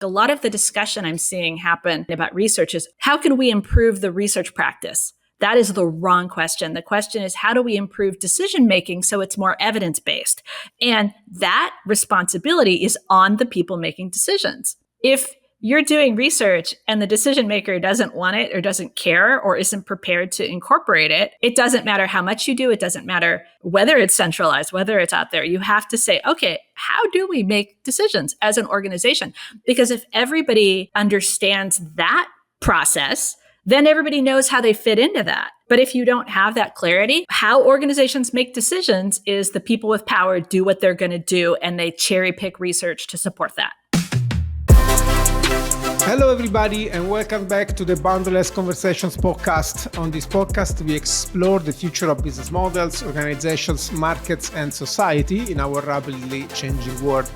A lot of the discussion I'm seeing happen about research is how can we improve the research practice? That is the wrong question. The question is, how do we improve decision making so it's more evidence-based? And that responsibility is on the people making decisions. If you're doing research and the decision maker doesn't want it or doesn't care or isn't prepared to incorporate it, it doesn't matter how much you do. It doesn't matter whether it's centralized, whether it's out there. You have to say, okay, how do we make decisions as an organization? Because if everybody understands that process, then everybody knows how they fit into that. But if you don't have that clarity, how organizations make decisions is the people with power do what they're going to do, and they cherry pick research to support that. Hello, everybody, and welcome back to the Boundaryless Conversations podcast. On this podcast, we explore the future of business models, organizations, markets, and society in our rapidly changing world.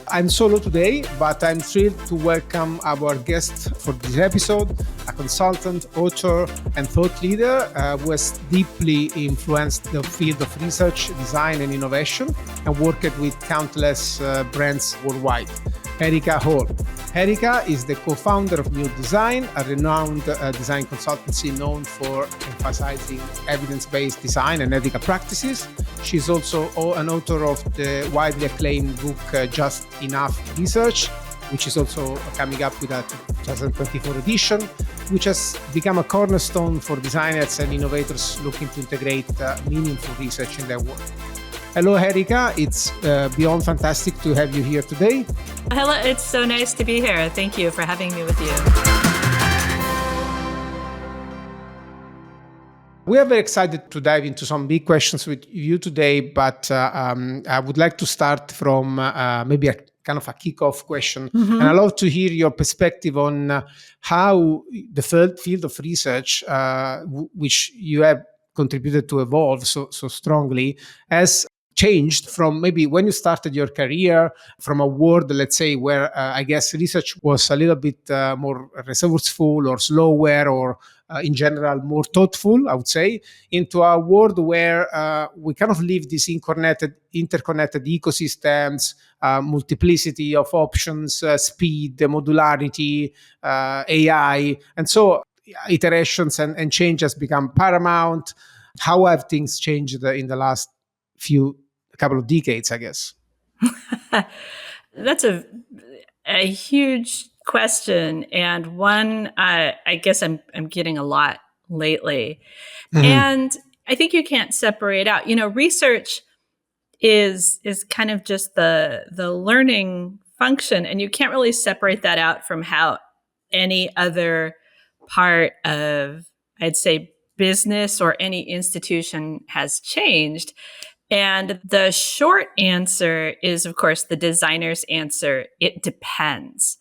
I'm solo today, but I'm thrilled to welcome our guest for this episode, a consultant, author, and thought leader who has deeply influenced the field of research, design, and innovation, and worked with countless brands worldwide. Erika Hall. Erika is the co-founder of Mule Design, a renowned design consultancy known for emphasizing evidence-based design and ethical practices. She's also an author of the widely acclaimed book Just Enough Research, which is also coming up with a 2024 edition, which has become a cornerstone for designers and innovators looking to integrate meaningful research in their work. Hello, Erika. It's beyond fantastic to have you here today. Hello, it's so nice to be here. Thank you for having me with you. We are very excited to dive into some big questions with you today, but I would like to start from maybe a kind of a kickoff question. Mm-hmm. And I'd love to hear your perspective on how the field of research, which you have contributed to evolve so strongly, has changed from maybe when you started your career from a world, let's say, where I guess research was a little bit more resourceful or slower or in general more thoughtful, I would say, into a world where we kind of live these interconnected ecosystems, multiplicity of options, speed, modularity, AI. And so iterations and change has become paramount. How have things changed in the last couple of decades, I guess? That's a huge question, and one I guess I'm getting a lot lately. Mm-hmm. And I think you can't separate out. Research is kind of just the learning function, and you can't really separate that out from how any other part of, I'd say, business or any institution has changed. And the short answer is, of course, the designer's answer. It depends.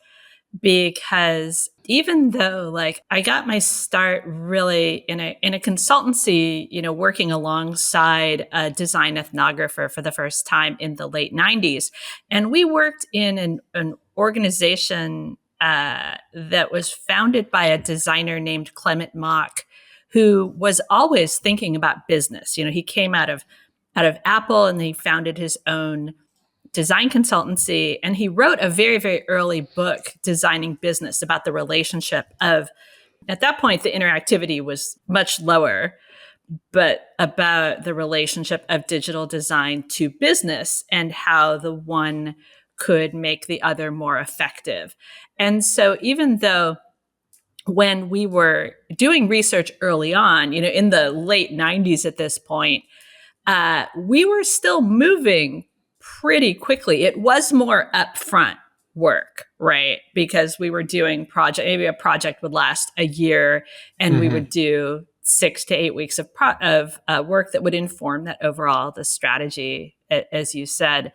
Because even though I got my start really in a consultancy, working alongside a design ethnographer for the first time in the late 90s. And we worked in an organization that was founded by a designer named Clement Mock, who was always thinking about business. He came out of Apple, and he founded his own design consultancy. And he wrote a very, very early book, Designing Business, about the relationship of, at that point, the interactivity was much lower, but about the relationship of digital design to business and how the one could make the other more effective. And so even though when we were doing research early on, in the late 90s at this point, we were still moving pretty quickly. It was more upfront work, right? Because we were doing maybe a project would last a year, and mm-hmm. we would do 6 to 8 weeks of work that would inform that overall, the strategy, as you said.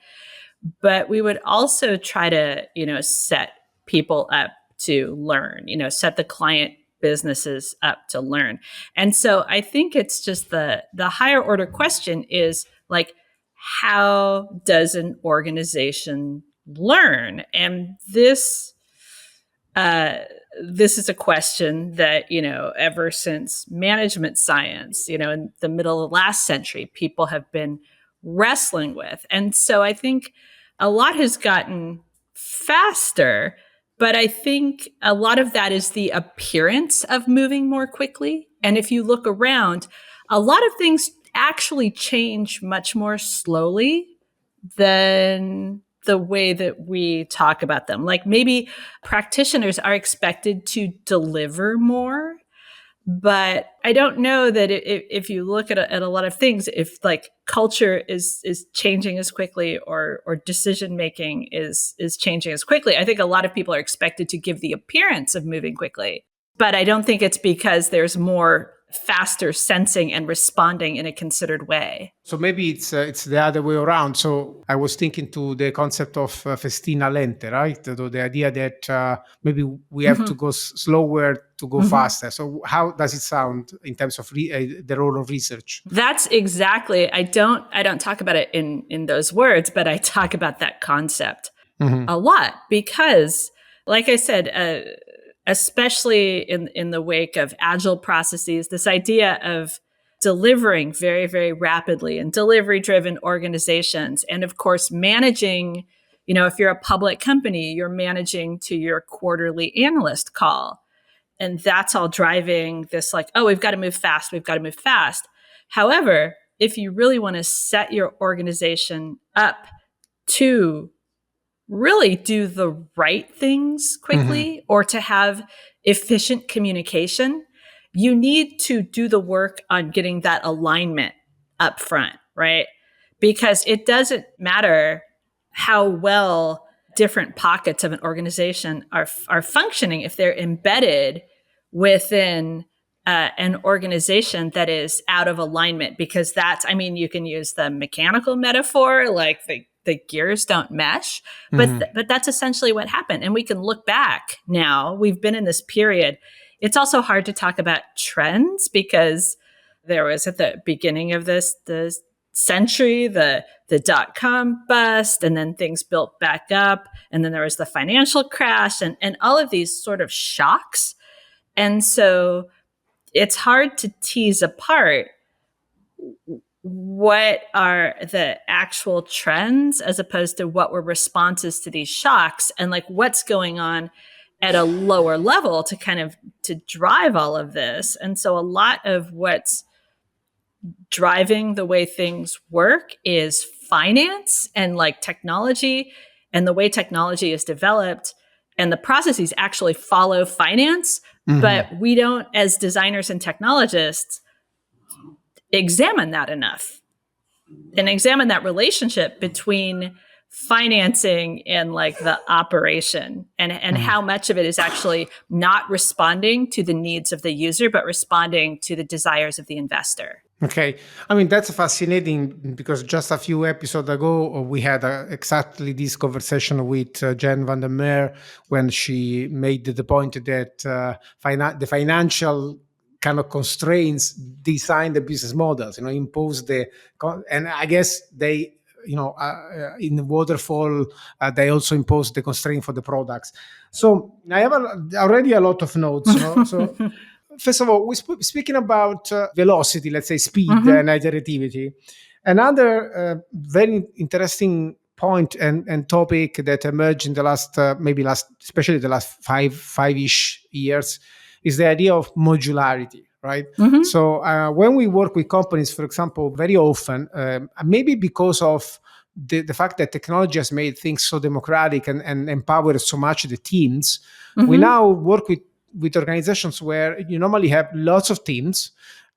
But we would also try to, set people up to learn, set the client businesses up to learn. And so I think it's just the higher order question is how does an organization learn? And this is a question that, ever since management science, in the middle of last century, people have been wrestling with. And so I think a lot has gotten faster, But I think a lot of that is the appearance of moving more quickly. And if you look around, a lot of things actually change much more slowly than the way that we talk about them. Like maybe practitioners are expected to deliver more, but I don't know that if you look at a lot of things, if like culture is changing as quickly or decision making is changing as quickly. I think a lot of people are expected to give the appearance of moving quickly, but I don't think it's because there's more faster sensing and responding in a considered way. So maybe it's the other way around. So I was thinking to the concept of festina lente, right? The idea that maybe we have to go slower to go faster. So how does it sound in terms of the role of research? That's exactly. I don't talk about it in those words, but I talk about that concept a lot because, like I said, especially in the wake of agile processes, this idea of delivering very, very rapidly in delivery driven organizations. And of course, managing, if you're a public company, you're managing to your quarterly analyst call. And that's all driving this like, oh, we've got to move fast. We've got to move fast. However, if you really want to set your organization up to really do the right things quickly or to have efficient communication, you need to do the work on getting that alignment up front, right? Because it doesn't matter how well different pockets of an organization are functioning if they're embedded within an organization that is out of alignment. Because you can use the mechanical metaphor, like the gears don't mesh, but that's essentially what happened. And we can look back now. We've been in this period. It's also hard to talk about trends because there was at the beginning of the century the dot-com bust, and then things built back up, and then there was the financial crash and all of these sort of shocks. And so it's hard to tease apart what are the actual trends as opposed to what were responses to these shocks, and like what's going on at a lower level to kind of to drive all of this. And so a lot of what's driving the way things work is finance and like technology, and the way technology is developed and the processes actually follow finance. But we don't, as designers and technologists, examine that enough and examine that relationship between financing and like the operation, and how much of it is actually not responding to the needs of the user, but responding to the desires of the investor. Okay. I mean, that's fascinating because just a few episodes ago, we had exactly this conversation with Jen van der Meer when she made the point that the financial kind of constraints design the business models, impose and I guess they, in waterfall, they also impose the constraint for the products. So I have already a lot of notes, so first of all, speaking about velocity, let's say speed and iterativity. Another very interesting point and topic that emerged in the especially the last five-ish years, is the idea of modularity, right? So when we work with companies, for example, very often, maybe because of the fact that technology has made things so democratic and empowered so much the teams, we now work with organizations where you normally have lots of teams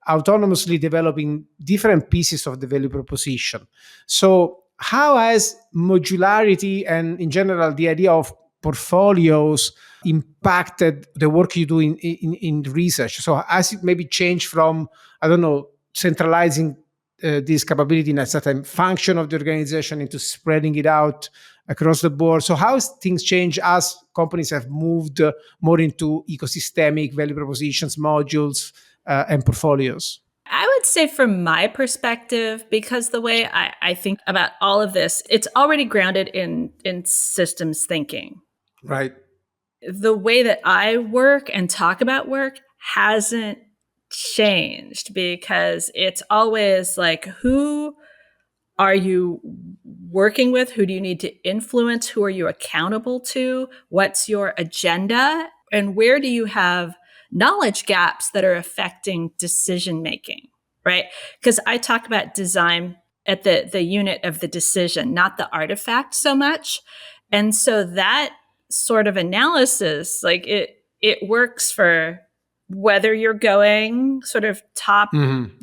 autonomously developing different pieces of the value proposition. So how has modularity and in general the idea of portfolios impacted the work you do in research? So has it maybe changed from, I don't know, centralizing this capability in a certain function of the organization into spreading it out across the board? So how has things changed as companies have moved more into ecosystemic value propositions, modules, and portfolios? I would say from my perspective, because the way I think about all of this, it's already grounded in systems thinking. Right. The way that I work and talk about work hasn't changed, because it's always like, who are you working with? Who do you need to influence? Who are you accountable to? What's your agenda? And where do you have knowledge gaps that are affecting decision making, right? Because I talk about design at the unit of the decision, not the artifact so much. And so that sort of analysis, like it works for whether you're going sort of top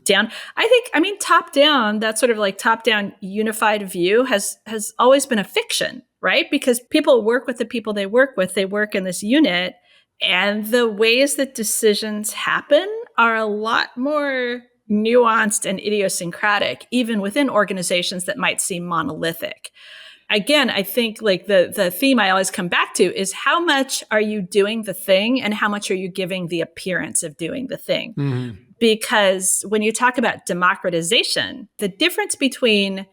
down. I mean, top down, that sort of like top down unified view has always been a fiction, right? Because people work with the people they work with, they work in this unit, and the ways that decisions happen are a lot more nuanced and idiosyncratic, even within organizations that might seem monolithic. Again, I think like the theme I always come back to is how much are you doing the thing and how much are you giving the appearance of doing the thing? Mm-hmm. Because when you talk about democratization, the difference between,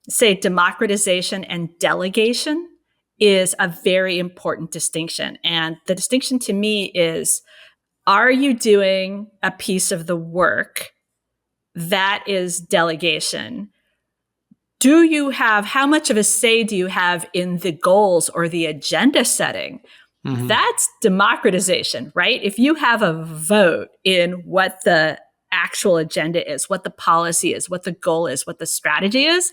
say, democratization and delegation is a very important distinction. And the distinction to me is, are you doing a piece of the work that is delegation? Do you have, how much of a say do you have in the goals or the agenda setting? Mm-hmm. That's democratization, right? If you have a vote in what the actual agenda is, what the policy is, what the goal is, what the strategy is,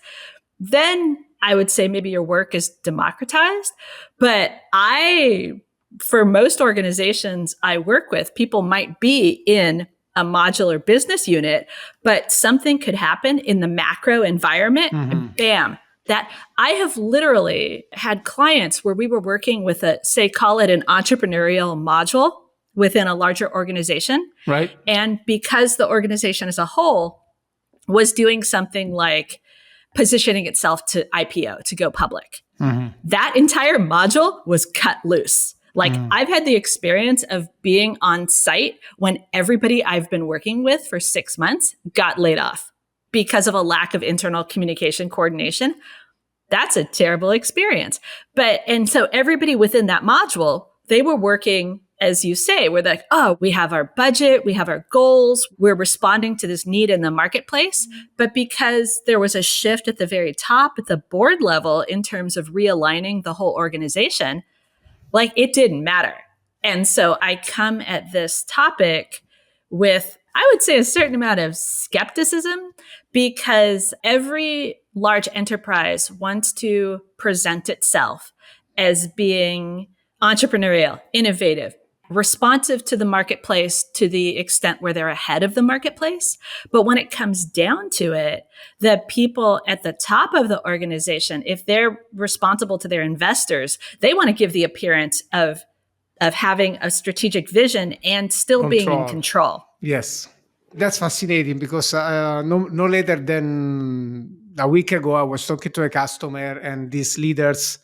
then I would say maybe your work is democratized. But for most organizations I work with, people might be in a modular business unit, but something could happen in the macro environment and bam, that I have literally had clients where we were working with call it an entrepreneurial module within a larger organization. Right. And because the organization as a whole was doing something like positioning itself to IPO, to go public, that entire module was cut loose. Like I've had the experience of being on site when everybody I've been working with for 6 months got laid off because of a lack of internal communication coordination. That's a terrible experience. And so everybody within that module, they were working, as you say, we're like, oh, we have our budget, we have our goals, we're responding to this need in the marketplace. But because there was a shift at the very top, at the board level, in terms of realigning the whole organization, like it didn't matter. And so I come at this topic with, I would say, a certain amount of skepticism, because every large enterprise wants to present itself as being entrepreneurial, innovative, responsive to the marketplace to the extent where they're ahead of the marketplace. But when it comes down to it, the people at the top of the organization, if they're responsible to their investors, they want to give the appearance of having a strategic vision and still being in control. Yes. That's fascinating, because no later than a week ago, I was talking to a customer, and these leaders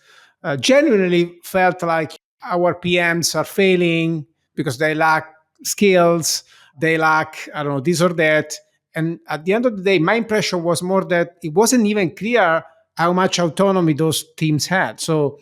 genuinely felt like our PMs are failing because they lack skills, they lack, I don't know, this or that. And at the end of the day, my impression was more that it wasn't even clear how much autonomy those teams had. So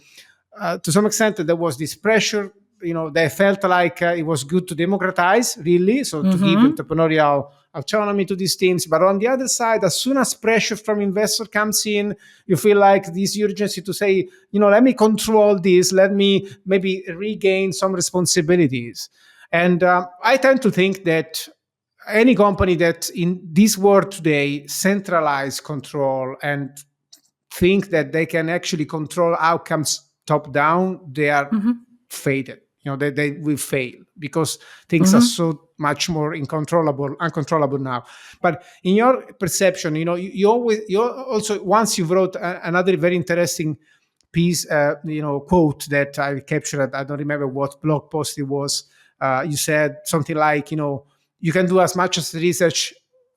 to some extent, there was this pressure. They felt like it was good to democratize, really, so to give entrepreneurial autonomy to these teams. But on the other side, as soon as pressure from investor comes in, you feel like this urgency to say, let me control this, let me maybe regain some responsibilities. And I tend to think that any company that in this world today centralize control and think that they can actually control outcomes top down, they are faded. They will fail, because things are so much more uncontrollable now. But in your perception, you also, once you wrote another very interesting piece, quote that I captured. I don't remember what blog post it was. You said something like, you can do as much as research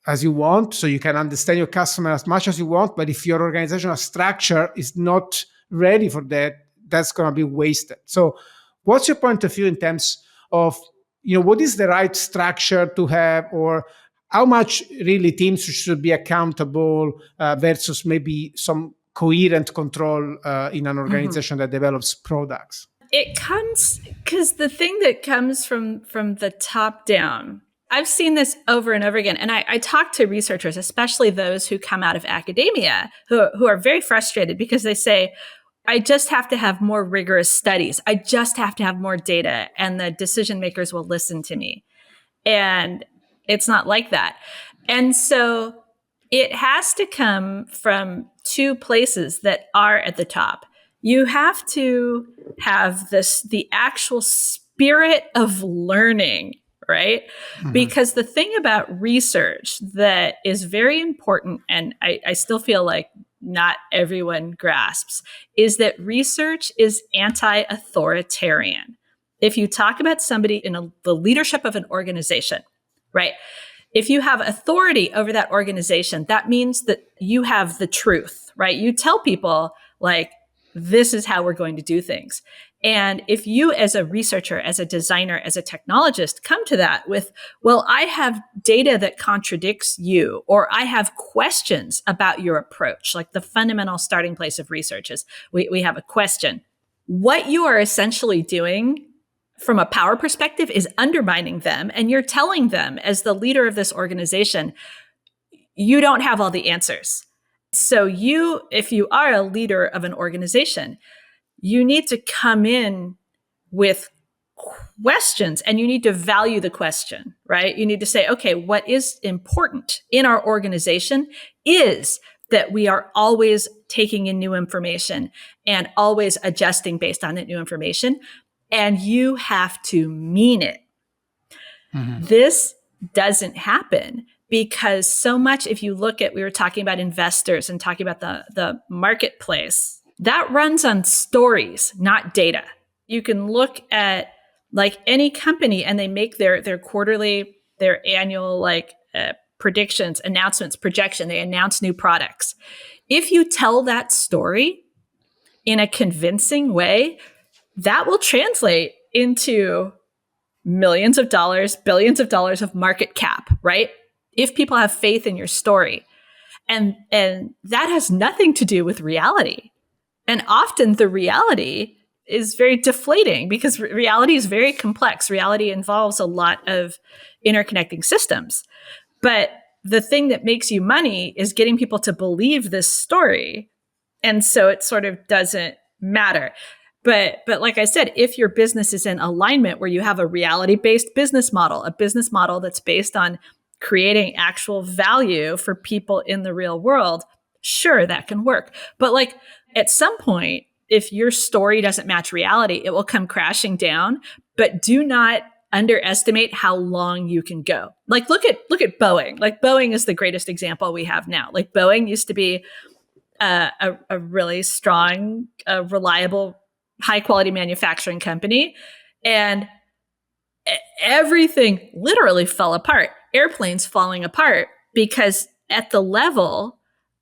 as you want, so you can understand your customer as much as you want. But if your organizational structure is not ready for that, that's going to be wasted. So what's your point of view in terms of, what is the right structure to have, or how much really teams should be accountable versus maybe some coherent control in an organization that develops products? It comes, because the thing that comes from the top down, I've seen this over and over again. And I talk to researchers, especially those who come out of academia, who are very frustrated because they say, I just have to have more rigorous studies. I just have to have more data, and the decision makers will listen to me. And it's not like that. And so it has to come from two places that are at the top. You have to have the actual spirit of learning, right? Mm-hmm. Because the thing about research that is very important, and I still feel like not everyone grasps, is that research is anti-authoritarian. If you talk about somebody in the leadership of an organization, right? If you have authority over that organization, that means that you have the truth, right? You tell people, like, this is how we're going to do things. And if you, as a researcher, as a designer, as a technologist, come to that with, well, I have data that contradicts you, or I have questions about your approach, like the fundamental starting place of research is we have a question. What you are essentially doing from a power perspective is undermining them. And you're telling them, as the leader of this organization, you don't have all the answers. So if you are a leader of an organization, you need to come in with questions, and you need to value the question, right? You need to say, okay, what is important in our organization is that we are always taking in new information and always adjusting based on that new information. And you have to mean it. Mm-hmm. This doesn't happen because so much, if you look at, we were talking about investors and talking about the marketplace, that runs on stories, not data. You can look at like any company and they make their quarterly, their annual predictions, announcements, projection. They announce new products. If you tell that story in a convincing way, that will translate into millions of dollars, billions of dollars of market cap, right? If people have faith in your story. And that has nothing to do with reality. And often the reality is very deflating because reality is very complex. Reality involves a lot of interconnecting systems. But the thing that makes you money is getting people to believe this story. And so it sort of doesn't matter. But like I said, if your business is in alignment where you have a reality-based business model, a business model that's based on creating actual value for people in the real world, sure, that can work. But like at some point, if your story doesn't match reality, it will come crashing down. But do not underestimate how long you can go. Like look at Boeing. Like Boeing is the greatest example we have now. Like Boeing used to be a really strong, reliable, high quality manufacturing company. And everything literally fell apart. Airplanes falling apart because at the level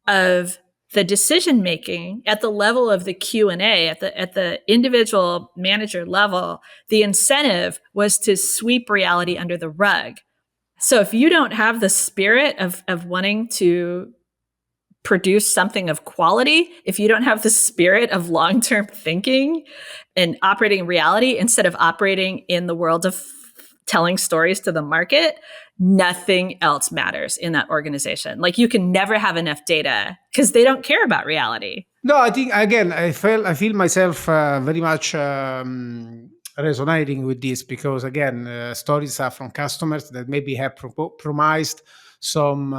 of the decision making, at the level of the Q&A, at the individual manager level, the incentive was to sweep reality under the rug. So if you don't have the spirit of wanting to produce something of quality, if you don't have the spirit of long-term thinking and operating in reality instead of operating in the world of telling stories to the market, nothing else matters in that organization. Like you can never have enough data because they don't care about reality. No, I think again, I feel myself very much resonating with this because again, stories are from customers that maybe have promised some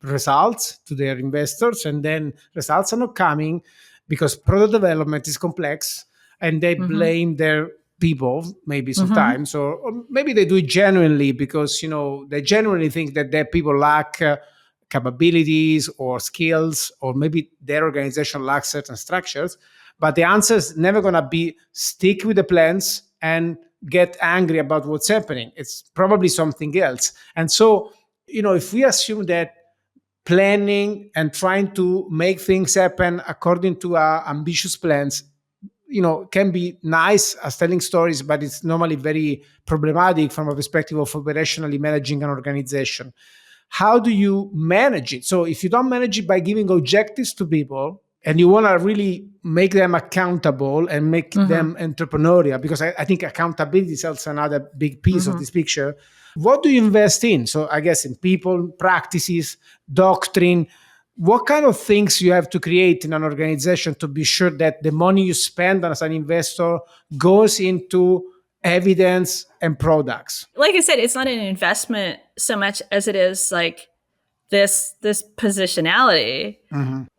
results to their investors, and then results are not coming because product development is complex, and they blame their people maybe sometimes, or maybe they do it genuinely because they genuinely think that their people lack capabilities or skills, or maybe their organization lacks certain structures. But the answer is never going to be stick with the plans and get angry about what's happening. It's probably something else. And so if we assume that planning and trying to make things happen according to our ambitious plans, can be nice as telling stories, but it's normally very problematic from a perspective of operationally managing an organization. How do you manage it? So if you don't manage it by giving objectives to people, and you want to really make them accountable and make them entrepreneurial, because I think accountability is also another big piece of this picture. What do you invest in? So I guess in people, practices, doctrine. What kind of things you have to create in an organization to be sure that the money you spend as an investor goes into evidence and products? Like I said, it's not an investment so much as it is like this positionality.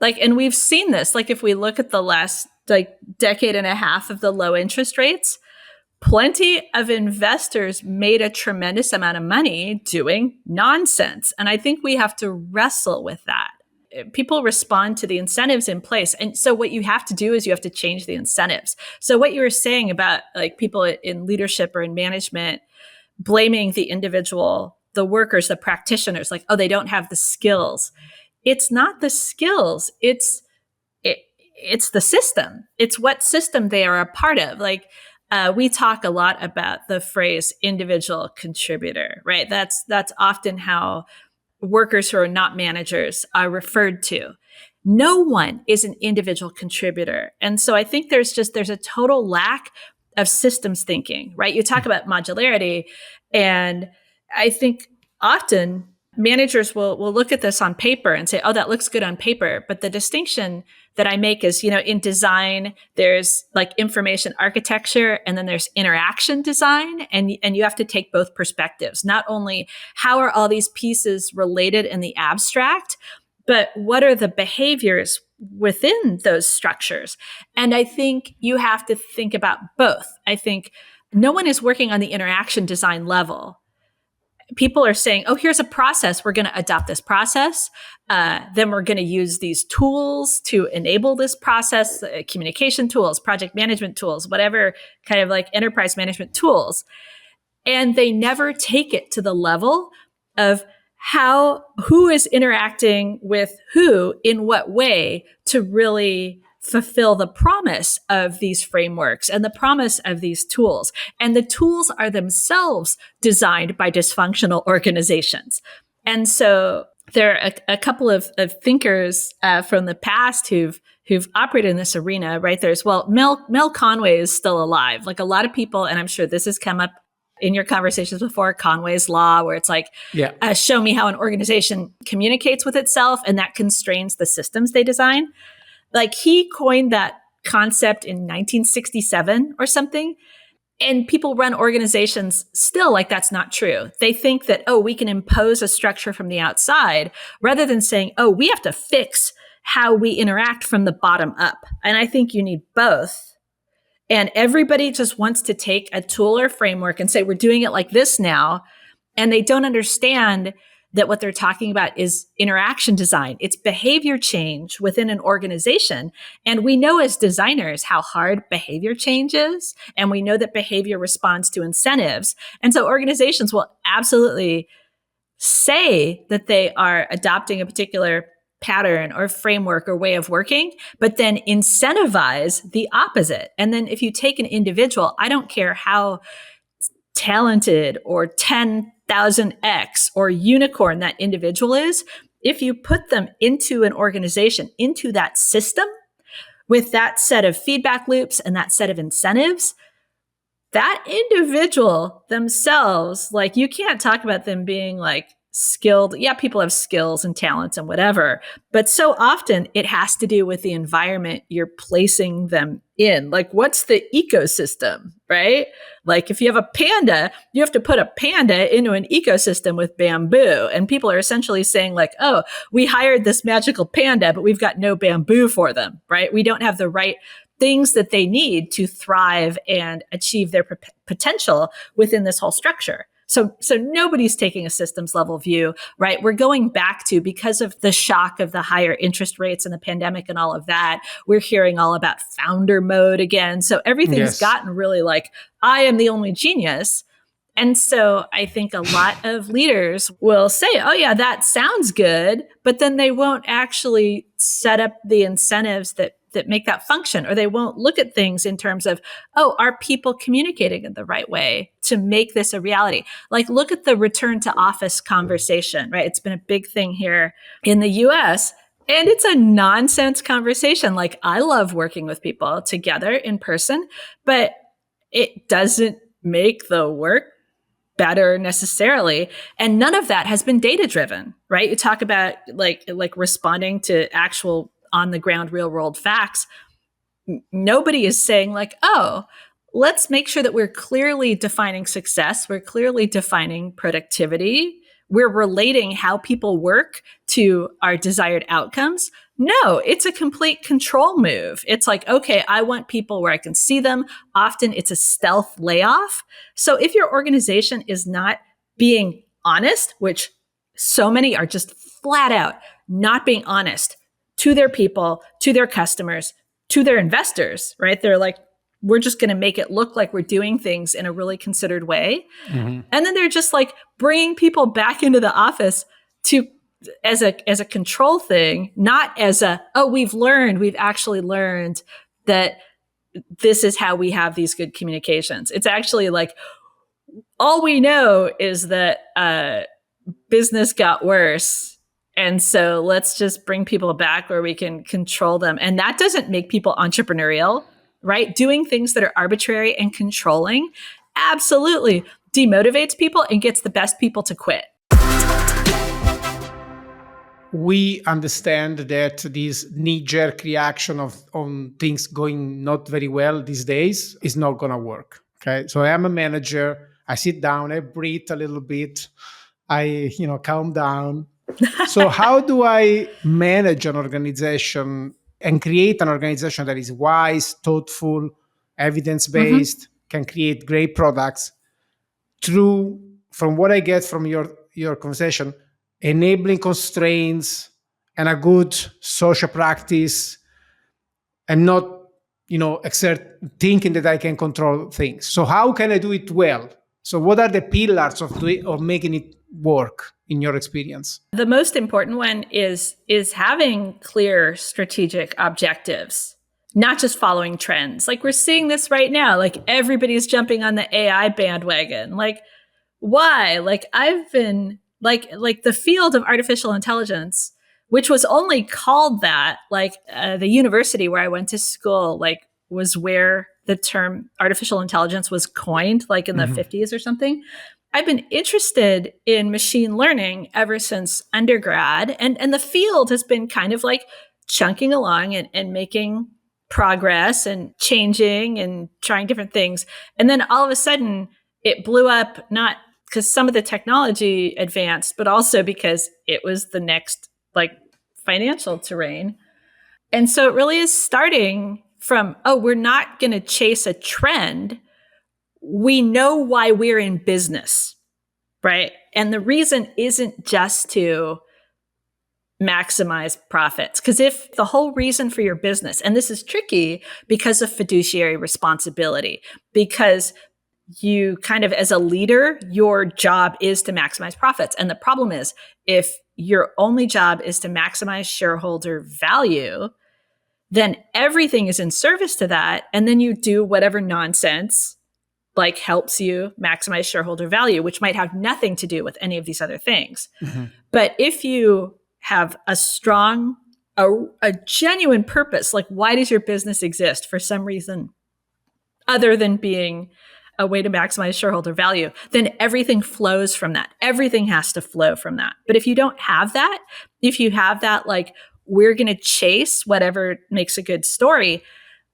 Like, and we've seen this, like if we look at the last like decade and a half of the low interest rates, plenty of investors made a tremendous amount of money doing nonsense. And I think we have to wrestle with that. People respond to the incentives in place. And so what you have to do is you have to change the incentives. So what you were saying about like people in leadership or in management blaming the individual, the workers, the practitioners, like, oh, they don't have the skills. It's not the skills. It's the system. It's what system they are a part of. Like, we talk a lot about the phrase individual contributor, right? That's often how workers who are not managers are referred to. No one is an individual contributor. And so I think there's a total lack of systems thinking, right? You talk about modularity, and I think often managers will look at this on paper and say, oh, that looks good on paper. But the distinction that I make is, in design, there's like information architecture, and then there's interaction design. And you have to take both perspectives. Not only how are all these pieces related in the abstract, but what are the behaviors within those structures? And I think you have to think about both. I think no one is working on the interaction design level. People are saying, oh, here's a process. We're going to adopt this process. Then we're going to use these tools to enable this process, communication tools, project management tools, whatever kind of like enterprise management tools. And they never take it to the level of who is interacting with who in what way to really fulfill the promise of these frameworks and the promise of these tools. And the tools are themselves designed by dysfunctional organizations. And so there are a couple of thinkers from the past who've operated in this arena, right? There's, Mel Conway is still alive. Like a lot of people, and I'm sure this has come up in your conversations before, Conway's Law, where it's like, show me how an organization communicates with itself, and that constrains the systems they design. Like he coined that concept in 1967 or something. And people run organizations still like that's not true. They think that, oh, we can impose a structure from the outside rather than saying, oh, we have to fix how we interact from the bottom up. And I think you need both. And everybody just wants to take a tool or framework and say, we're doing it like this now. And they don't understand that what they're talking about is interaction design. It's behavior change within an organization. And we know as designers how hard behavior change is. And we know that behavior responds to incentives. And so organizations will absolutely say that they are adopting a particular pattern or framework or way of working, but then incentivize the opposite. And then if you take an individual, I don't care how talented or 10,000x or unicorn that individual is, if you put them into an organization, into that system with that set of feedback loops and that set of incentives, that individual themselves, like you can't talk about them being like skilled. Yeah, people have skills and talents and whatever, but so often it has to do with the environment you're placing them in. Like, what's the ecosystem, right? Like, if you have a panda, you have to put a panda into an ecosystem with bamboo. And people are essentially saying, like, oh, we hired this magical panda, but we've got no bamboo for them, right? We don't have the right things that they need to thrive and achieve their potential within this whole structure. So nobody's taking a systems level view, right? We're going back to, because of the shock of the higher interest rates and the pandemic and all of that, we're hearing all about founder mode again. So everything's gotten really like, I am the only genius. And so I think a lot of leaders will say, oh yeah, that sounds good, but then they won't actually set up the incentives that make that function, or they won't look at things in terms of, oh, are people communicating in the right way to make this a reality? Like, look at the return to office conversation, right? It's been a big thing here in the US. And it's a nonsense conversation. Like, I love working with people together in person, but it doesn't make the work better necessarily. And none of that has been data driven, right? You talk about like responding to actual on the ground real world facts. Nobody is saying like, oh, let's make sure that we're clearly defining success. We're clearly defining productivity. We're relating how people work to our desired outcomes. No, it's a complete control move. It's like, okay, I want people where I can see them. Often it's a stealth layoff. So if your organization is not being honest, which so many are just flat out not being honest to their people, to their customers, to their investors, right? They're like, we're just going to make it look like we're doing things in a really considered way. Mm-hmm. And then they're just like bringing people back into the office to as a control thing, not as a, oh, we've actually learned that this is how we have these good communications. It's actually like, all we know is that business got worse. And so let's just bring people back where we can control them. And that doesn't make people entrepreneurial, right? Doing things that are arbitrary and controlling absolutely demotivates people and gets the best people to quit. We understand that this knee-jerk reaction on things going not very well these days is not going to work. Okay, so I am a manager. I sit down, I breathe a little bit, I calm down. So how do I manage an organization and create an organization that is wise, thoughtful, evidence-based, can create great products through, from what I get from your conversation, enabling constraints and a good social practice, and not thinking that I can control things. So how can I do it well? So what are the pillars of making it work in your experience? The most important one is having clear strategic objectives, not just following trends. Like, we're seeing this right now. Like, everybody's jumping on the AI bandwagon. Like, why? Like, I've been like the field of artificial intelligence, which was only called that, the university where I went to school, like, was where the term artificial intelligence was coined, like in the 50s or something. I've been interested in machine learning ever since undergrad, and the field has been kind of like chunking along and making progress and changing and trying different things. And then all of a sudden it blew up, not because some of the technology advanced, but also because it was the next like financial terrain. And so it really is starting from, oh, we're not going to chase a trend. We know why we're in business, right? And the reason isn't just to maximize profits. Because if the whole reason for your business, and this is tricky because of fiduciary responsibility, because you kind of, as a leader, your job is to maximize profits. And the problem is, if your only job is to maximize shareholder value, then everything is in service to that. And then you do whatever nonsense like helps you maximize shareholder value, which might have nothing to do with any of these other things. But if you have a strong, a genuine purpose, like, why does your business exist for some reason other than being a way to maximize shareholder value, then everything flows from that. Everything has to flow from that. But if you don't have that, if you have that, like, we're going to chase whatever makes a good story,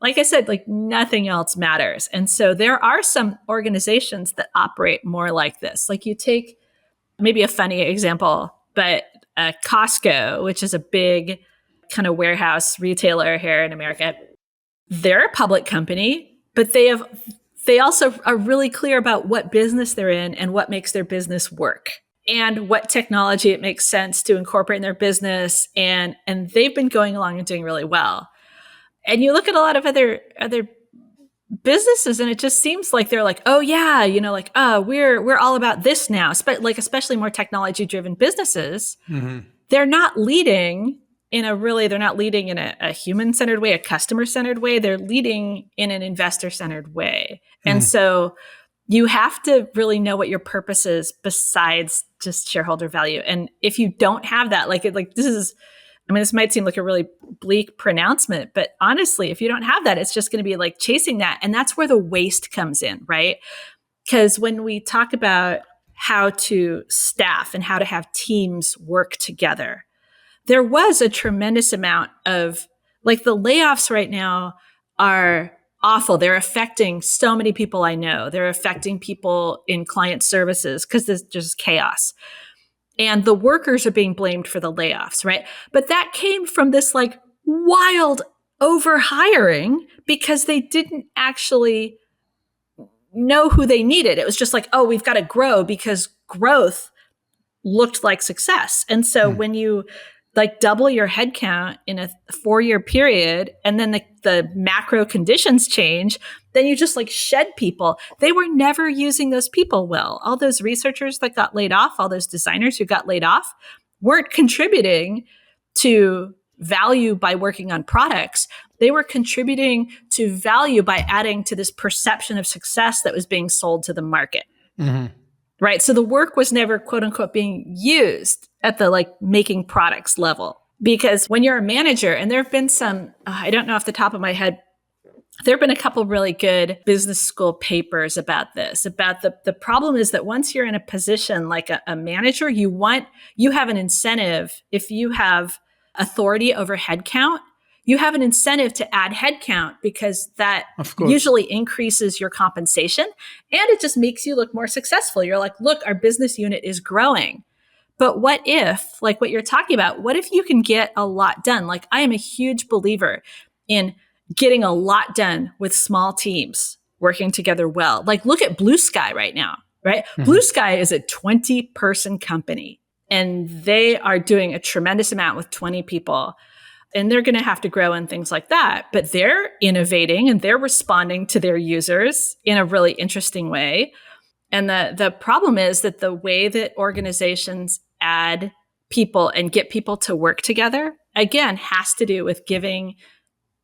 like I said, like, nothing else matters. And so there are some organizations that operate more like this. Like, you take maybe a funny example, but Costco, which is a big kind of warehouse retailer here in America, they're a public company, but they also are really clear about what business they're in and what makes their business work and what technology it makes sense to incorporate in their business. And they've been going along and doing really well. And you look at a lot of other businesses, and it just seems like they're like, oh yeah, like, oh, we're all about this now. Especially more technology-driven businesses, they're not leading in a human-centered way, a customer-centered way. They're leading in an investor-centered way. And so you have to really know what your purpose is besides just shareholder value. And if you don't have that, like this is I mean, this might seem like a really bleak pronouncement, but honestly, if you don't have that, it's just going to be like chasing that. And that's where the waste comes in, right? Because when we talk about how to staff and how to have teams work together, there was a tremendous amount of, like, the layoffs right now are awful. They're affecting so many people I know. They're affecting people in client services because there's just chaos. And the workers are being blamed for the layoffs, right? But that came from this like wild overhiring because they didn't actually know who they needed. It was just like, oh, we've got to grow because growth looked like success. And so when you like double your headcount in a 4-year period and then the macro conditions change, then you just like shed people. They were never using those people well. All those researchers that got laid off, all those designers who got laid off weren't contributing to value by working on products. They were contributing to value by adding to this perception of success that was being sold to the market. Mm-hmm. Right. So the work was never, quote unquote, being used at the like making products level. Because when you're a manager, and there have been some, I don't know off the top of my head, there have been a couple really good business school papers about this, about the problem is that once you're in a position like a manager, you have an incentive. If you have authority over headcount, you have an incentive to add headcount because that usually increases your compensation and it just makes you look more successful. You're like, look, our business unit is growing. But what if, like what you're talking about, what if you can get a lot done? Like I am a huge believer in getting a lot done with small teams working together well. Like look at Blue Sky right now, right? Mm-hmm. Blue Sky is a 20-person company and they are doing a tremendous amount with 20 people. And they're going to have to grow and things like that. But they're innovating and they're responding to their users in a really interesting way. And the problem is that the way that organizations add people and get people to work together, again, has to do with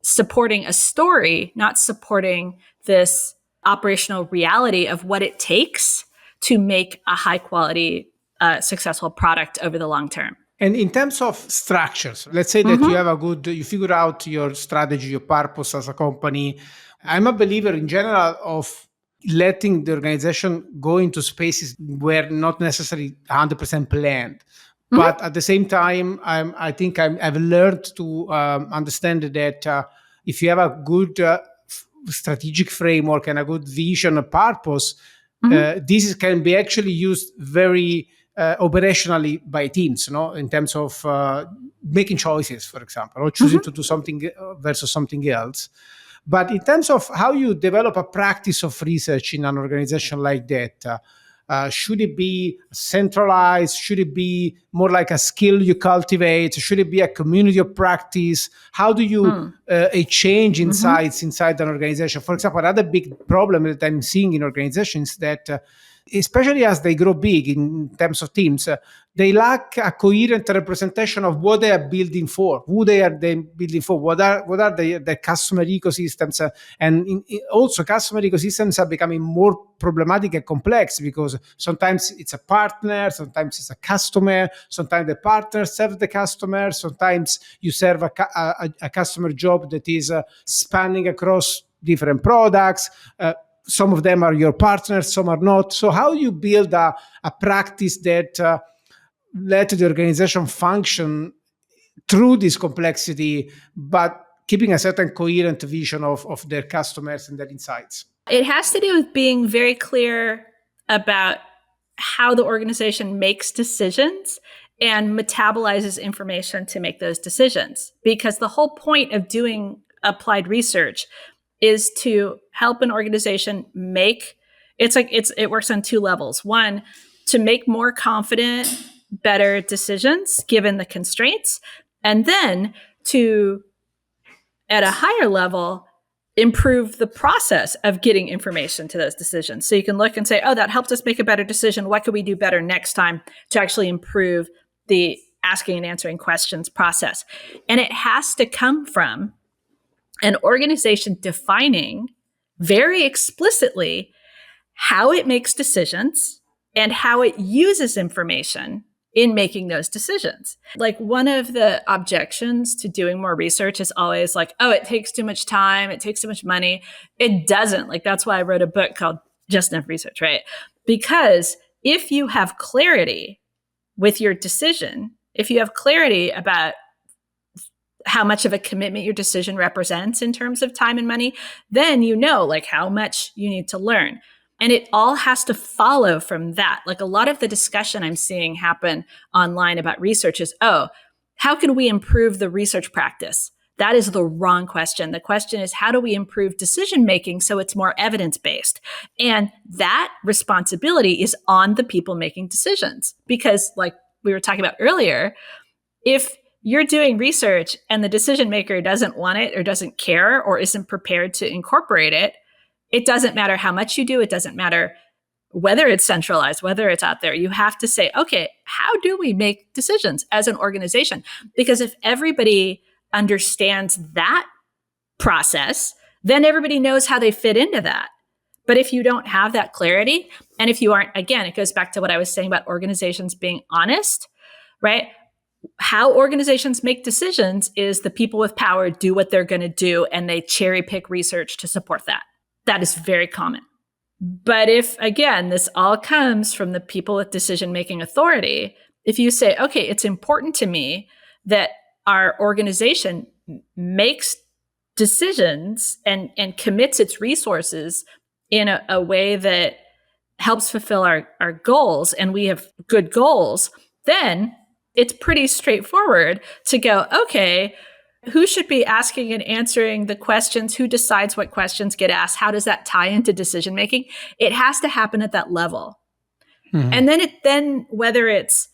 supporting a story, not supporting this operational reality of what it takes to make a high quality, successful product over the long term. And in terms of structures, let's say that you figure out your strategy, your purpose as a company. I'm a believer in general of letting the organization go into spaces where not necessarily 100% planned. But at the same time, I think I've learned to understand that if you have a good strategic framework and a good vision, a purpose, this can be actually used very operationally by teams, in terms of making choices, for example, or choosing to do something versus something else. But in terms of how you develop a practice of research in an organization like that, should it be centralized? Should it be more like a skill you cultivate? Should it be a community of practice? How do you change insights inside an organization? For example, another big problem that I'm seeing in organizations that especially as they grow big in terms of teams, they lack a coherent representation of what they are building for, who they are building for, what are the customer ecosystems, and also customer ecosystems are becoming more problematic and complex because sometimes it's a partner, sometimes it's a customer, sometimes the partner serves the customer, sometimes you serve a customer job that is spanning across different products. Some of them are your partners, some are not. So how you build a practice that let the organization function through this complexity, but keeping a certain coherent vision of their customers and their insights? It has to do with being very clear about how the organization makes decisions and metabolizes information to make those decisions. Because the whole point of doing applied research is to help an organization it works on two levels. One, to make more confident, better decisions given the constraints, and then to, at a higher level, improve the process of getting information to those decisions. So you can look and say, oh, that helped us make a better decision. What could we do better next time to actually improve the asking and answering questions process? And it has to come from an organization defining very explicitly how it makes decisions and how it uses information in making those decisions. Like, one of the objections to doing more research is always like, oh, it takes too much time, it takes too much money. It doesn't. Like, that's why I wrote a book called Just Enough Research, right? Because if you have clarity with your decision, if you have clarity about how much of a commitment your decision represents in terms of time and money, then you know like how much you need to learn. And it all has to follow from that. Like, a lot of the discussion I'm seeing happen online about research is, oh, how can we improve the research practice? That is the wrong question. The question is, how do we improve decision making so it's more evidence based? And that responsibility is on the people making decisions. Because, like we were talking about earlier, if you're doing research and the decision maker doesn't want it or doesn't care or isn't prepared to incorporate it, it doesn't matter how much you do. It doesn't matter whether it's centralized, whether it's out there. You have to say, okay, how do we make decisions as an organization? Because if everybody understands that process, then everybody knows how they fit into that. But if you don't have that clarity, and if you aren't, again, it goes back to what I was saying about organizations being honest, right? How organizations make decisions is the people with power do what they're going to do, and they cherry pick research to support that. That is very common. But if, again, this all comes from the people with decision-making authority, if you say, okay, it's important to me that our organization makes decisions and commits its resources in a way that helps fulfill our goals, and we have good goals, then it's pretty straightforward to go, okay, who should be asking and answering the questions? Who decides what questions get asked? How does that tie into decision making? It has to happen at that level. Mm-hmm. And then whether it's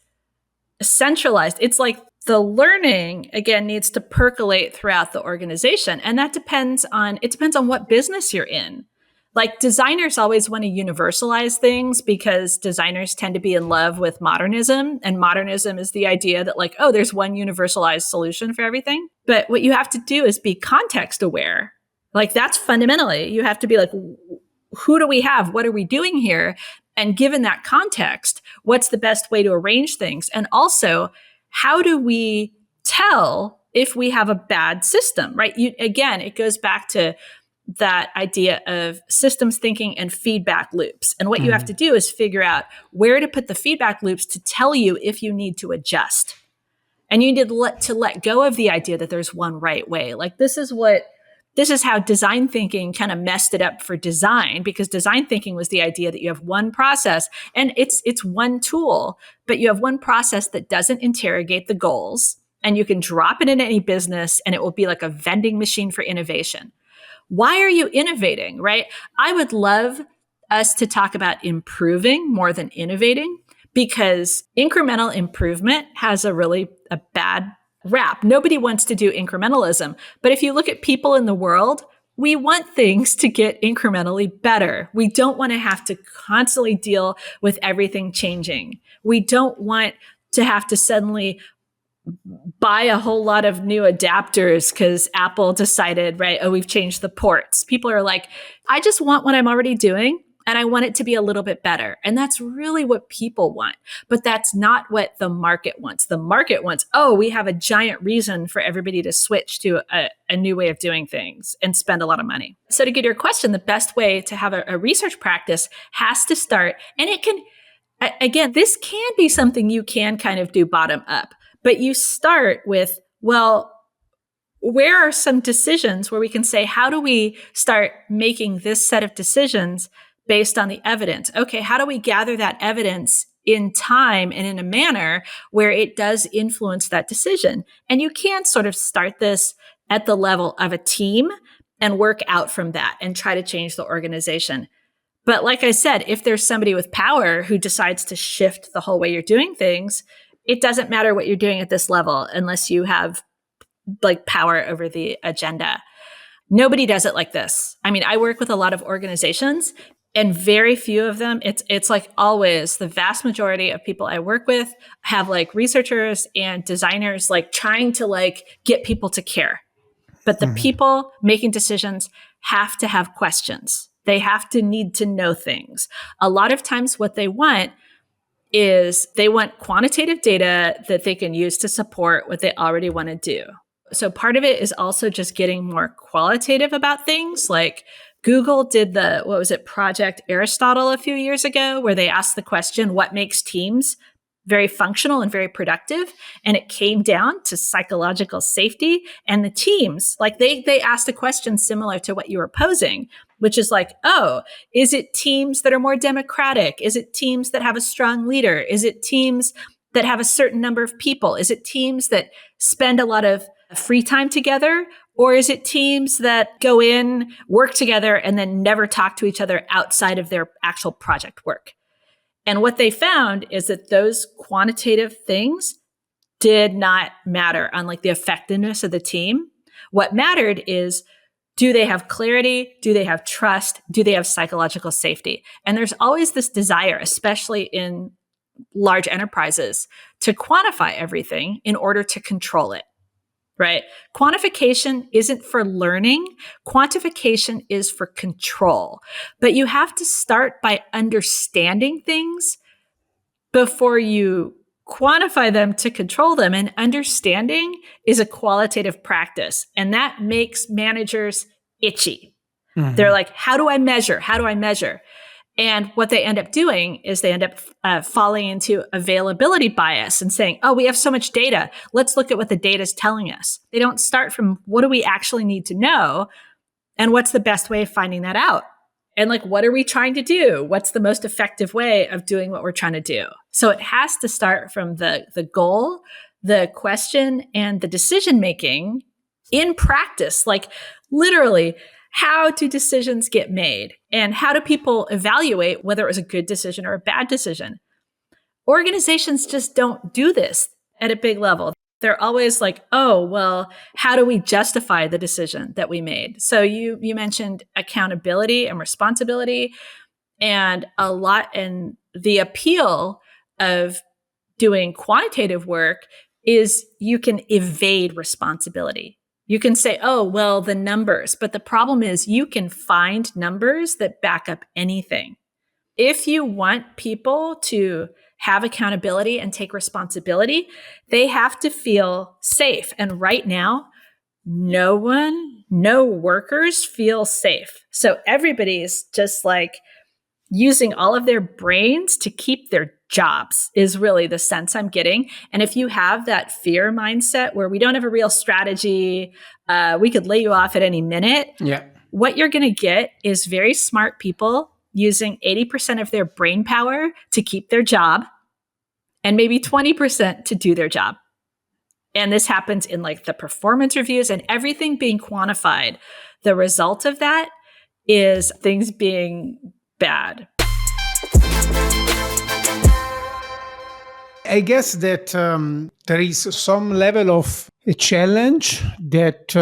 centralized, it's like the learning, again, needs to percolate throughout the organization. And that depends on what business you're in. Like, designers always want to universalize things because designers tend to be in love with modernism. And modernism is the idea that, like, oh, there's one universalized solution for everything. But what you have to do is be context aware. Like, that's fundamentally, you have to be like, who do we have? What are we doing here? And given that context, what's the best way to arrange things? And also, how do we tell if we have a bad system, right? Again, it goes back to that idea of systems thinking and feedback loops. And what you have to do is figure out where to put the feedback loops to tell you if you need to adjust. And you need to let go of the idea that there's one right way. Like, this is how design thinking kind of messed it up for design, because design thinking was the idea that you have one process and it's one tool, but you have one process that doesn't interrogate the goals, and you can drop it in any business and it will be like a vending machine for innovation. Why are you innovating, right? I would love us to talk about improving more than innovating, because incremental improvement has a bad rap. Nobody wants to do incrementalism. But if you look at people in the world, we want things to get incrementally better. We don't want to have to constantly deal with everything changing. We don't want to have to suddenly buy a whole lot of new adapters because Apple decided, right, oh, we've changed the ports. People are like, I just want what I'm already doing, and I want it to be a little bit better. And that's really what people want. But that's not what the market wants. The market wants, oh, we have a giant reason for everybody to switch to a new way of doing things and spend a lot of money. So to get your question, the best way to have a research practice has to start, and it can, again, this can be something you can kind of do bottom up. But you start with, well, where are some decisions where we can say, how do we start making this set of decisions based on the evidence? Okay, how do we gather that evidence in time and in a manner where it does influence that decision? And you can sort of start this at the level of a team and work out from that and try to change the organization. But like I said, if there's somebody with power who decides to shift the whole way you're doing things, it doesn't matter what you're doing at this level unless you have like power over the agenda. Nobody does it like this. I mean, I work with a lot of organizations, and very few of them, it's like always the vast majority of people I work with have like researchers and designers like trying to like get people to care. But the people making decisions have to have questions. They have to need to know things. A lot of times what they want is they want quantitative data that they can use to support what they already want to do. So part of it is also just getting more qualitative about things. Like Google did Project Aristotle a few years ago, where they asked the question, what makes teams very functional and very productive? And it came down to psychological safety. And the teams, like they asked a question similar to what you were posing, which is like, oh, is it teams that are more democratic? Is it teams that have a strong leader? Is it teams that have a certain number of people? Is it teams that spend a lot of free time together? Or is it teams that go in, work together, and then never talk to each other outside of their actual project work? And what they found is that those quantitative things did not matter on like the effectiveness of the team. What mattered is, do they have clarity? Do they have trust? Do they have psychological safety? And there's always this desire, especially in large enterprises, to quantify everything in order to control it, right? Quantification isn't for learning. Quantification is for control. But you have to start by understanding things before you quantify them to control them. And understanding is a qualitative practice. And that makes managers itchy. Mm-hmm. They're like, how do I measure? How do I measure? And what they end up doing is they end up falling into availability bias and saying, oh, we have so much data. Let's look at what the data is telling us. They don't start from what do we actually need to know and what's the best way of finding that out? And like, what are we trying to do? What's the most effective way of doing what we're trying to do? So it has to start from the goal, the question, and the decision-making in practice. Like literally, how do decisions get made? And how do people evaluate whether it was a good decision or a bad decision? Organizations just don't do this at a big level. They're always like, oh, well, how do we justify the decision that we made? So you mentioned accountability and responsibility, and the appeal of doing quantitative work is you can evade responsibility. You can say, oh, well, the numbers, but the problem is you can find numbers that back up anything. If you want people to have accountability and take responsibility, they have to feel safe. And right now, no workers feel safe. So everybody's just like using all of their brains to keep their jobs is really the sense I'm getting. And if you have that fear mindset where we don't have a real strategy, we could lay you off at any minute. Yeah. What you're going to get is very smart people using 80% of their brain power to keep their job and maybe 20% to do their job. And this happens in like the performance reviews and everything being quantified. The result of that is things being bad. I guess that there is some level of a challenge that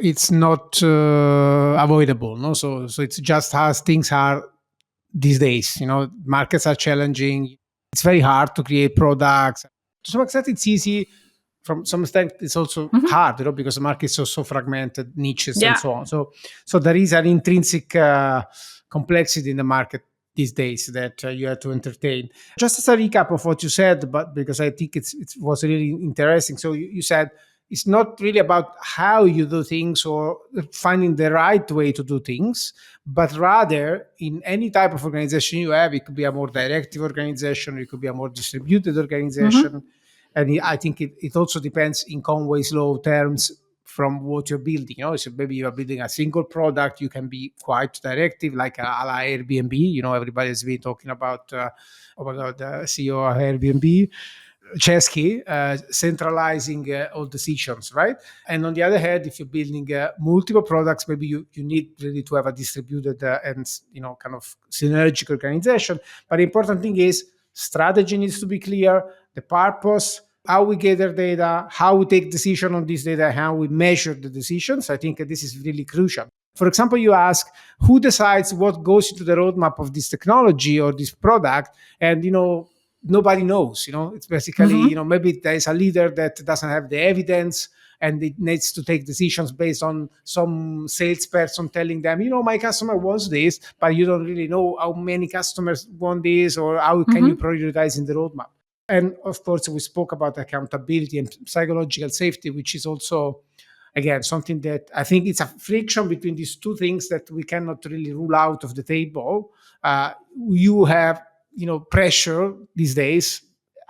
it's not avoidable. No, so it's just as things are these days. You know, markets are challenging. It's very hard to create products. To some extent, it's easy. From some extent, it's also hard, you know, because the market is so fragmented, niches, and so on. So there is an intrinsic complexity in the market these days that you have to entertain. Just as a recap of what you said, but because I think it was really interesting. So you said it's not really about how you do things or finding the right way to do things, but rather in any type of organization you have, it could be a more directive organization, it could be a more distributed organization. And I think it also depends in Conway's law terms from what you're building. You know, so maybe you are building a single product, you can be quite directive, like a la Airbnb. You know, everybody has been talking about the CEO of Airbnb, Chesky, centralizing all decisions, right? And on the other hand, if you're building multiple products, maybe you need really to have a distributed and kind of synergic organization. But the important thing is strategy needs to be clear, the purpose, how we gather data, how we take decision on this data, how we measure the decisions. I think this is really crucial. For example, you ask who decides what goes into the roadmap of this technology or this product, and nobody knows. It's basically, maybe there's a leader that doesn't have the evidence and it needs to take decisions based on some salesperson telling them, my customer wants this, but you don't really know how many customers want this or how can you prioritize in the roadmap. And of course, we spoke about accountability and psychological safety, which is also, again, something that I think it's a friction between these two things that we cannot really rule out of the table. You have, pressure these days.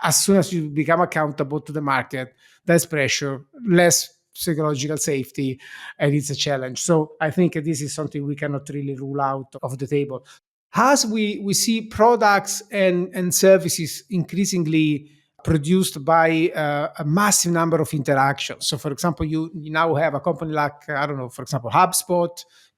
As soon as you become accountable to the market, there's pressure, less psychological safety, and it's a challenge. So I think this is something we cannot really rule out of the table. As we see products and services increasingly produced by a massive number of interactions. So, for example, you now have a company like, I don't know, for example, HubSpot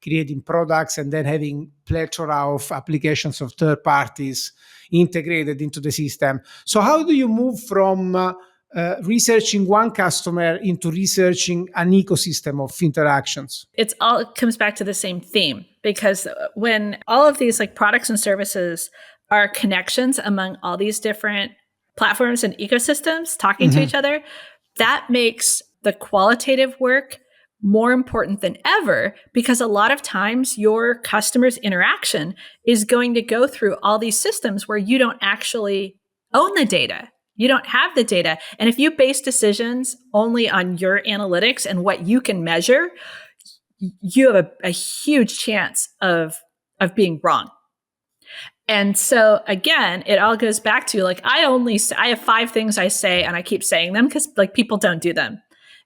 creating products and then having plethora of applications of third parties integrated into the system. So how do you move from researching one customer into researching an ecosystem of interactions? It comes back to the same theme, because when all of these like products and services are connections among all these different platforms and ecosystems talking to each other, that makes the qualitative work more important than ever, because a lot of times your customer's interaction is going to go through all these systems where you don't actually own the data. You don't have the data. And if you base decisions only on your analytics and what you can measure, you have a huge chance of being wrong. And so again, it all goes back to like, I have 5 things I say and I keep saying them because like people don't do them.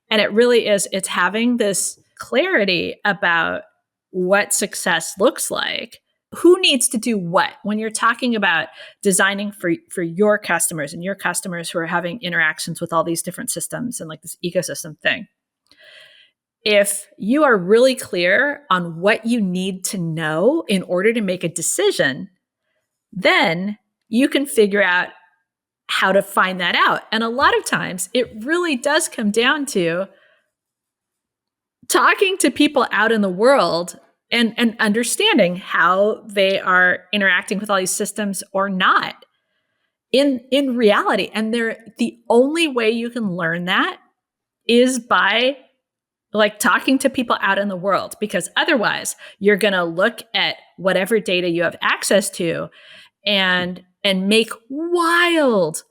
And it really is, it's having this clarity about what success looks like. Who needs to do what when you're talking about designing for your customers and your customers who are having interactions with all these different systems and like this ecosystem thing. If you are really clear on what you need to know in order to make a decision, then you can figure out how to find that out. And a lot of times it really does come down to talking to people out in the world and understanding how they are interacting with all these systems or not in reality. And the only way you can learn that is by like talking to people out in the world, because otherwise you're going to look at whatever data you have access to and make wild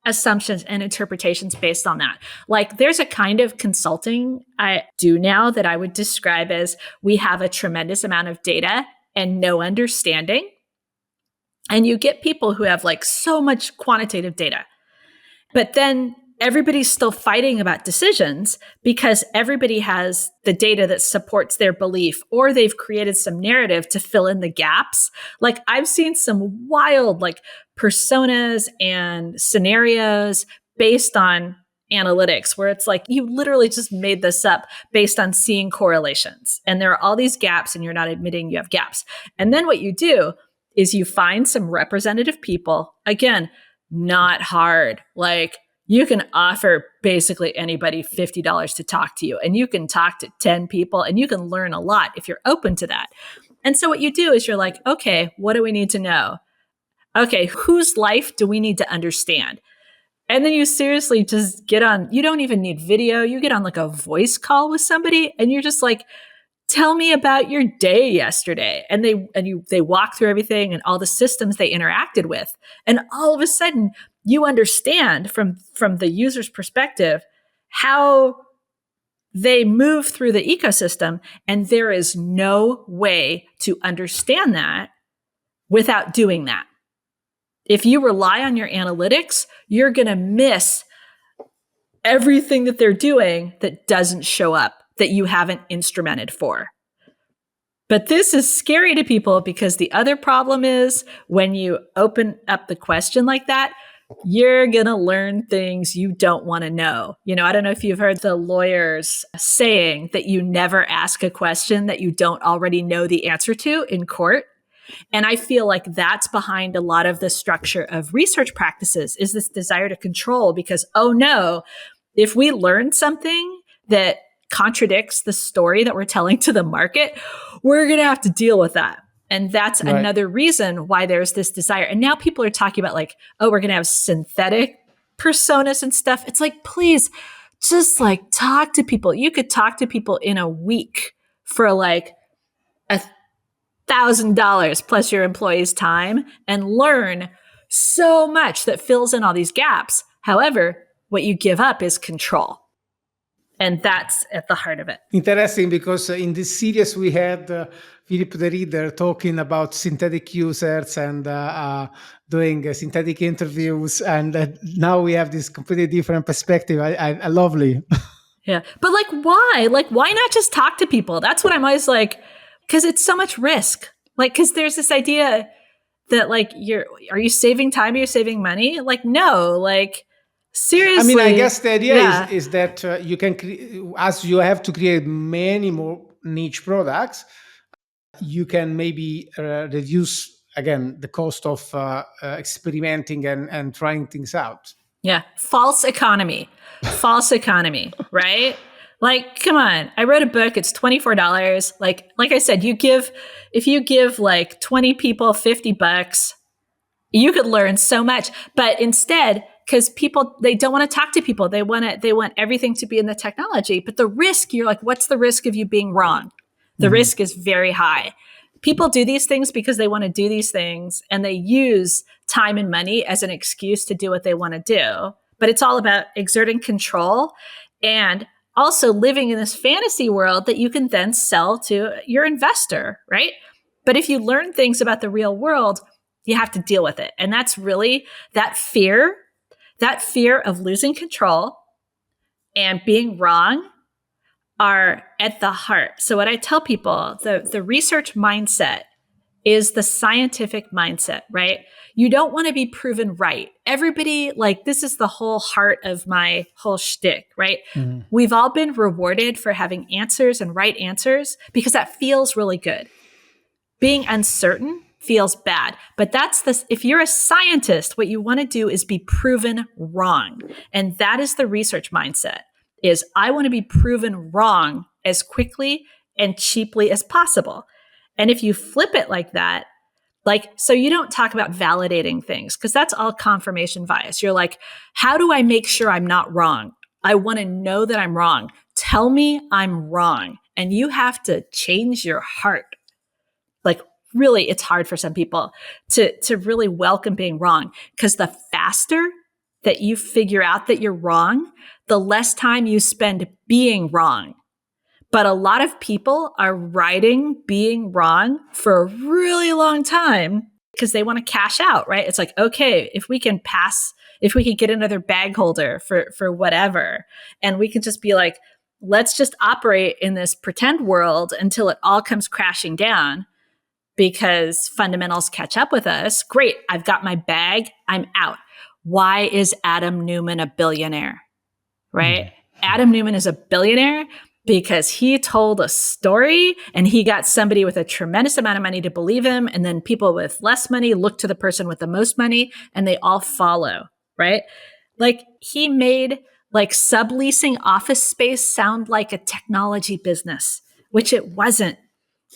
assumptions and interpretations based on that. Like there's a kind of consulting I do now that I would describe as we have a tremendous amount of data and no understanding. And you get people who have like so much quantitative data, but then everybody's still fighting about decisions because everybody has the data that supports their belief, or they've created some narrative to fill in the gaps. Like I've seen some wild like personas and scenarios based on analytics where it's like you literally just made this up based on seeing correlations. And there are all these gaps and you're not admitting you have gaps. And then what you do is you find some representative people, again, not hard, like you can offer basically anybody $50 to talk to you, and you can talk to 10 people and you can learn a lot if you're open to that. And so what you do is you're like, okay, what do we need to know? Okay, whose life do we need to understand? And then you seriously just get on, you don't even need video. You get on like a voice call with somebody and you're just like, tell me about your day yesterday. And they walk through everything and all the systems they interacted with. And all of a sudden you understand from the user's perspective how they move through the ecosystem. And there is no way to understand that without doing that. If you rely on your analytics, you're going to miss everything that they're doing that doesn't show up, that you haven't instrumented for. But this is scary to people because the other problem is when you open up the question like that, you're going to learn things you don't want to know. You know, I don't know if you've heard the lawyers saying that you never ask a question that you don't already know the answer to in court. And I feel like that's behind a lot of the structure of research practices, is this desire to control because, oh no, if we learn something that contradicts the story that we're telling to the market, we're going to have to deal with that. And that's another reason why there's this desire. And now people are talking about like, oh, we're going to have synthetic personas and stuff. It's like, please just like talk to people. You could talk to people in a week for like $1,000 plus your employee's time and learn so much that fills in all these gaps. However, what you give up is control. And that's at the heart of it. Interesting, because in this series we had Philip the Reader talking about synthetic users and doing synthetic interviews. And now we have this completely different perspective. I lovely. Yeah. But like, why? Like, why not just talk to people? That's what I'm always like, because it's so much risk. Like, because there's this idea that like, are you saving time? Are you saving money? Like, no, like, seriously. I mean, I guess the idea is that you can, as you have to create many more niche products, you can maybe reduce, again, the cost of experimenting and trying things out. Yeah. False economy, right? Like, come on. I wrote a book. It's $24. Like I said, if you give like 20 people $50, you could learn so much. But instead, because people, they don't want to talk to people. They want everything to be in the technology. But the risk, you're like, what's the risk of you being wrong? The risk is very high. People do these things because they want to do these things, and they use time and money as an excuse to do what they want to do. But it's all about exerting control and also living in this fantasy world that you can then sell to your investor, right? But if you learn things about the real world, you have to deal with it. And that's really that fear of losing control and being wrong are at the heart. So what I tell people, the research mindset is the scientific mindset, right? You don't want to be proven right. Everybody, like, this is the whole heart of my whole shtick, right? We've all been rewarded for having answers and right answers because that feels really good. Being uncertain feels bad. But if you're a scientist, what you want to do is be proven wrong. And that is the research mindset, is I want to be proven wrong as quickly and cheaply as possible. And if you flip it like that, so you don't talk about validating things, because that's all confirmation bias. You're like, how do I make sure I'm not wrong? I want to know that I'm wrong. Tell me I'm wrong. And you have to change your heart. Like, really, it's hard for some people to really welcome being wrong, because the faster that you figure out that you're wrong, the less time you spend being wrong. But a lot of people are riding being wrong for a really long time because they want to cash out, right? It's like, okay, if we can get another bag holder for whatever, and we can just be like, let's just operate in this pretend world until it all comes crashing down because fundamentals catch up with us. Great, I've got my bag, I'm out. Why is Adam Neumann a billionaire, right? Adam Neumann is a billionaire because he told a story and he got somebody with a tremendous amount of money to believe him. And then people with less money look to the person with the most money and they all follow, right? Like, he made like subleasing office space sound like a technology business, which it wasn't.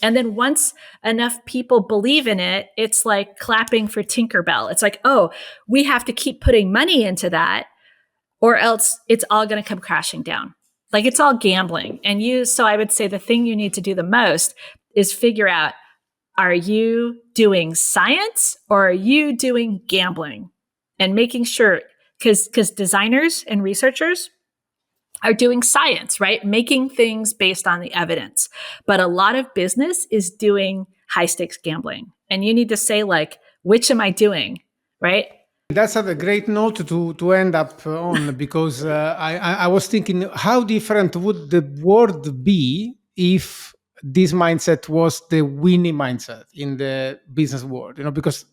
And then once enough people believe in it, it's like clapping for Tinkerbell. It's like, oh, we have to keep putting money into that, or else it's all going to come crashing down. Like, it's all gambling. So I would say the thing you need to do the most is figure out, are you doing science or are you doing gambling? And making sure, because designers and researchers are doing science, right? Making things based on the evidence. But a lot of business is doing high stakes gambling. And you need to say, like, which am I doing, right? That's a great note to end up on, because I was thinking, how different would the world be if this mindset was the winning mindset in the business world? Because,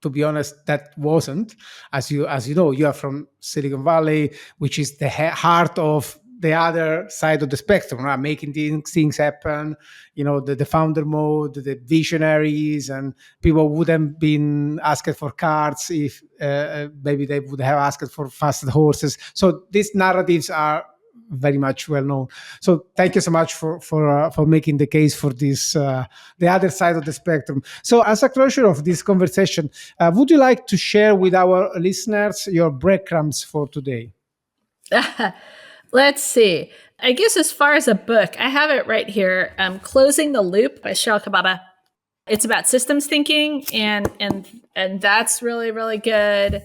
to be honest, that wasn't. As you know, you are from Silicon Valley, which is the heart of the other side of the spectrum, right? Making things happen, the founder mode, the visionaries, and people wouldn't been asked for cards if maybe they would have asked for fast horses. So these narratives are very much well known. So thank you so much for making the case for this, the other side of the spectrum. So as a closure of this conversation, would you like to share with our listeners your breadcrumbs for today? Let's see. I guess as far as a book, I have it right here. Closing the Loop by Sheryl Kababa. It's about systems thinking, and that's really, really good.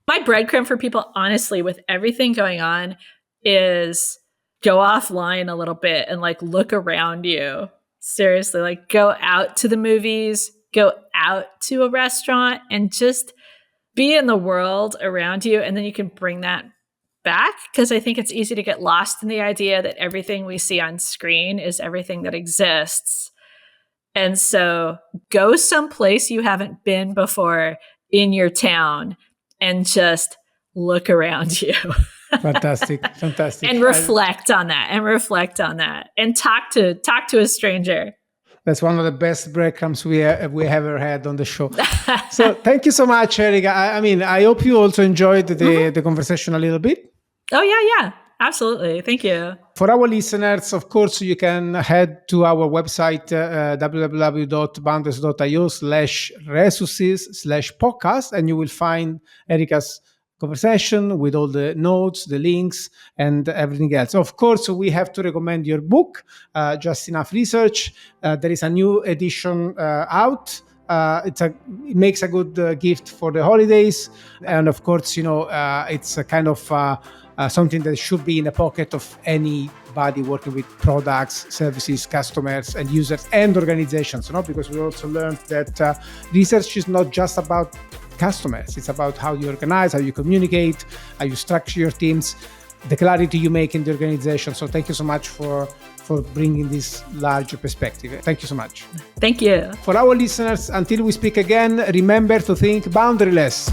My breadcrumb for people, honestly, with everything going on, is go offline a little bit and like look around you. Seriously, like go out to the movies, go out to a restaurant, and just be in the world around you. And then you can bring that back, because I think it's easy to get lost in the idea that everything we see on screen is everything that exists. And so go someplace you haven't been before in your town and just look around you. Fantastic. And reflect on that and talk to a stranger. That's one of the best breadcrumbs we ever had on the show. So thank you so much, Erika. I hope you also enjoyed the conversation a little bit. Oh, yeah. Absolutely. Thank you. For our listeners, of course, you can head to our website, www.boundaries.io/resources/podcast, and you will find Erika's conversation with all the notes, the links, and everything else. Of course, we have to recommend your book, Just Enough Research. There is a new edition out. It makes a good gift for the holidays. And of course, it's a kind of something that should be in the pocket of anybody working with products, services, customers, and users and organizations. Because we also learned that research is not just about customers. It's about how you organize, how you communicate, how you structure your teams, the clarity you make in the organization. So thank you so much for bringing this larger perspective. Thank you so much. Thank you. For our listeners, until we speak again, remember to think boundaryless.